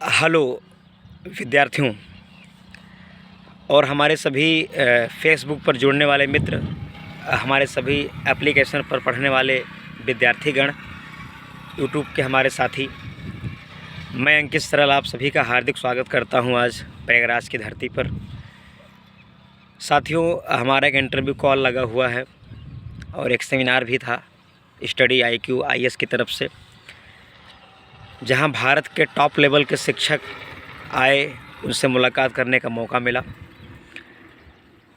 Hello विद्यार्थियों और हमारे सभी फेसबुक पर जुड़ने वाले मित्र, हमारे सभी एप्लीकेशन पर पढ़ने वाले विद्यार्थीगण, यूट्यूब के हमारे साथी, मैं अंकित सरल आप सभी का हार्दिक स्वागत करता हूं आज प्रयागराज की धरती पर। साथियों, हमारा एक इंटरव्यू कॉल लगा हुआ है और एक सेमिनार भी था स्टडी IQ IS की तरफ से, जहां भारत के टॉप लेवल के शिक्षक आए, उनसे मुलाकात करने का मौका मिला।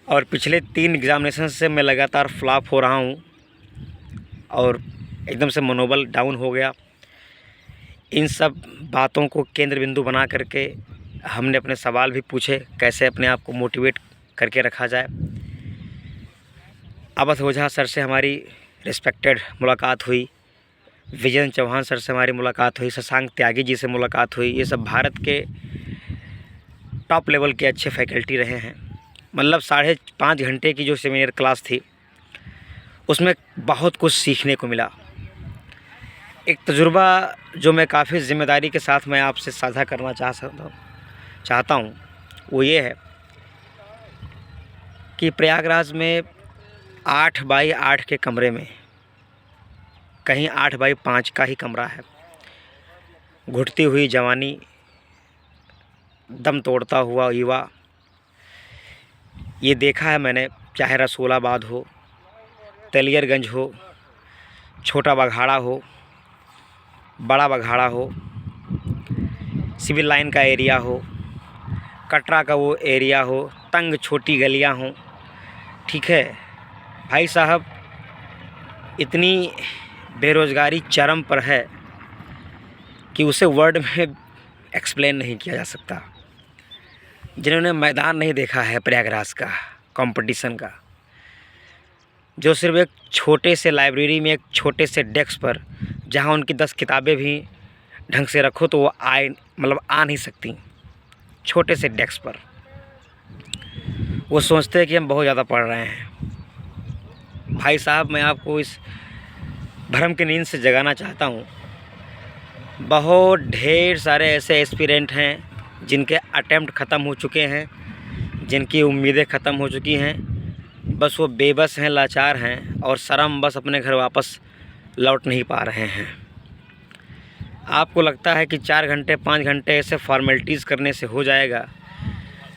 और पिछले 3 एग्ज़ामिनेशन से मैं लगातार फ्लॉप हो रहा हूं और एकदम से मनोबल डाउन हो गया। इन सब बातों को केंद्र बिंदु बना करके हमने अपने सवाल भी पूछे, कैसे अपने आप को मोटिवेट करके रखा जाए। अवध ओझा सर से हमारी रिस्पेक्टेड मुलाकात हुई, विजय चौहान सर से हमारी मुलाकात हुई, शशांक त्यागी जी से मुलाकात हुई। ये सब भारत के टॉप लेवल के अच्छे फैकल्टी रहे हैं। मतलब 5.5 घंटे की जो सेमिनार क्लास थी, उसमें बहुत कुछ सीखने को मिला। एक तजुर्बा जो मैं काफ़ी ज़िम्मेदारी के साथ मैं आपसे साझा करना चाहता हूँ, वो ये है कि प्रयागराज में 8 बाई 8 के कमरे में कहीं 8 बाई 5 का ही कमरा है। घुटती हुई जवानी, दम तोड़ता हुआ युवा, ये देखा है मैंने। चाहे रसूलाबाद हो, तेलियरगंज हो, छोटा बघाड़ा हो, बड़ा बघाड़ा हो, सिविल लाइन का एरिया हो, कटरा का वो एरिया हो, तंग छोटी गलियां हों। ठीक है भाई साहब, इतनी बेरोज़गारी चरम पर है कि उसे वर्ड में एक्सप्लेन नहीं किया जा सकता। जिन्होंने मैदान नहीं देखा है प्रयागराज का, कंपटीशन का, जो सिर्फ एक छोटे से लाइब्रेरी में एक छोटे से डेस्क पर, जहां उनकी 10 किताबें भी ढंग से रखो तो वो आ नहीं सकती, छोटे से डेस्क पर वो सोचते हैं कि हम बहुत ज़्यादा पढ़ रहे हैं। भाई साहब, मैं आपको इस भ्रम की नींद से जगाना चाहता हूँ। बहुत ढेर सारे ऐसे एस्पिरेंट हैं जिनके अटेम्प्ट ख़त्म हो चुके हैं, जिनकी उम्मीदें ख़त्म हो चुकी हैं, बस वो बेबस हैं, लाचार हैं और शर्म बस अपने घर वापस लौट नहीं पा रहे हैं। आपको लगता है कि 4 घंटे 5 घंटे ऐसे फॉर्मेलिटीज़ करने से हो जाएगा,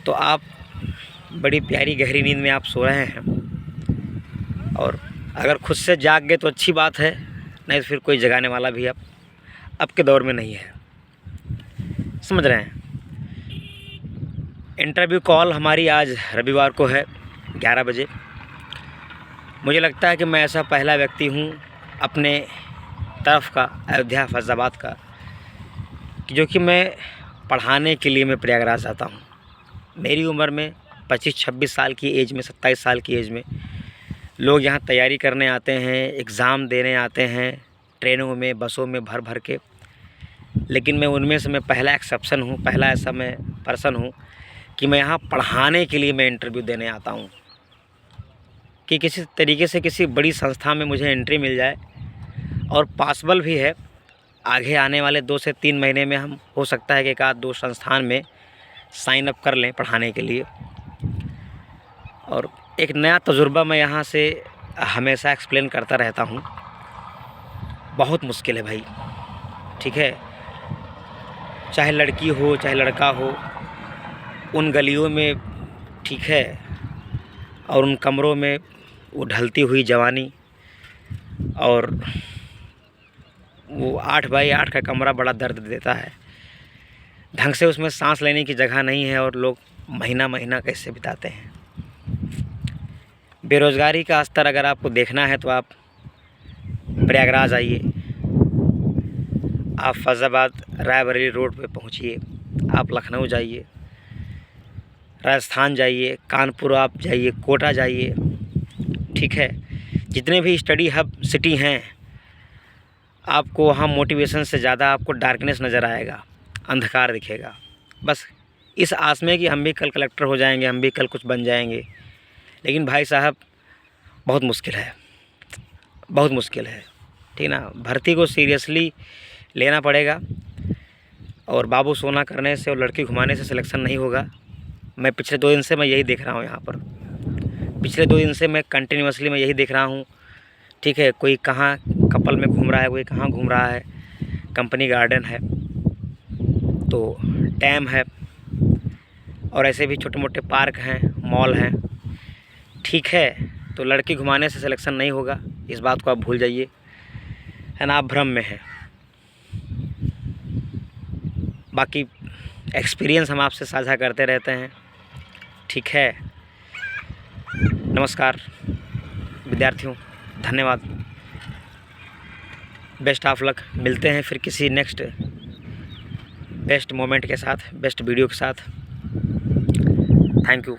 तो आप बड़ी प्यारी गहरी नींद में आप सो रहे हैं। और अगर खुद से जाग गए तो अच्छी बात है, नहीं तो फिर कोई जगाने वाला भी अब के दौर में नहीं है। समझ रहे हैं। इंटरव्यू कॉल हमारी आज रविवार को है 11 बजे। मुझे लगता है कि मैं ऐसा पहला व्यक्ति हूँ अपने तरफ का, अयोध्या फैज़ाबाद का, कि जो कि मैं पढ़ाने के लिए मैं प्रयागराज आता हूँ। मेरी उम्र में 25-26 साल की एज में, 27 साल की एज में लोग यहाँ तैयारी करने आते हैं, एग्ज़ाम देने आते हैं, ट्रेनों में, बसों में भर भर के। लेकिन मैं उनमें से मैं पहला एक्सेप्शन हूँ, पहला ऐसा मैं पर्सन हूँ कि मैं यहाँ पढ़ाने के लिए मैं इंटरव्यू देने आता हूँ, कि किसी तरीके से किसी बड़ी संस्था में मुझे एंट्री मिल जाए। और पॉसिबल भी है, आगे आने वाले 2 से 3 महीने में हम हो सकता है कि 1-2 संस्थान में साइन अप कर लें पढ़ाने के लिए। और एक नया तजुर्बा मैं यहाँ से हमेशा एक्सप्लेन करता रहता हूँ। बहुत मुश्किल है भाई, ठीक है, चाहे लड़की हो चाहे लड़का हो, उन गलियों में, ठीक है, और उन कमरों में वो ढलती हुई जवानी, और वो 8 बाई 8 का कमरा बड़ा दर्द देता है। ढंग से उसमें सांस लेने की जगह नहीं है और लोग महीना महीना कैसे बिताते हैं। बेरोज़गारी का स्तर अगर आपको देखना है तो आप प्रयागराज आइए, आप फैज़ाबाद रायबरेली रोड पे पहुँचिए, आप लखनऊ जाइए, राजस्थान जाइए, कानपुर आप जाइए, कोटा जाइए, ठीक है। जितने भी स्टडी हब सिटी हैं, आपको वहाँ मोटिवेशन से ज़्यादा आपको डार्कनेस नज़र आएगा, अंधकार दिखेगा। बस इस आस में कि हम भी कल कलेक्टर हो जाएंगे, हम भी कल कुछ बन जाएंगे। लेकिन भाई साहब, बहुत मुश्किल है, बहुत मुश्किल है, ठीक ना। भर्ती को सीरियसली लेना पड़ेगा और बाबू सोना करने से और लड़की घुमाने से सिलेक्शन नहीं होगा। मैं पिछले 2 दिन से मैं यही देख रहा हूँ यहाँ पर, पिछले 2 दिन से मैं कंटिन्यूसली मैं यही देख रहा हूँ। ठीक है, कोई कहाँ कपल में घूम रहा है, कोई कहाँ घूम रहा है। कंपनी गार्डन है तो डैम है और ऐसे भी छोटे मोटे पार्क हैं, मॉल हैं। ठीक है, तो लड़की घुमाने से सिलेक्शन नहीं होगा, इस बात को आप भूल जाइए, है ना। आप भ्रम में हैं। बाकी एक्सपीरियंस हम आपसे साझा करते रहते हैं। ठीक है, नमस्कार विद्यार्थियों, धन्यवाद, बेस्ट ऑफ लक। मिलते हैं फिर किसी नेक्स्ट बेस्ट मोमेंट के साथ, बेस्ट वीडियो के साथ। Thank you.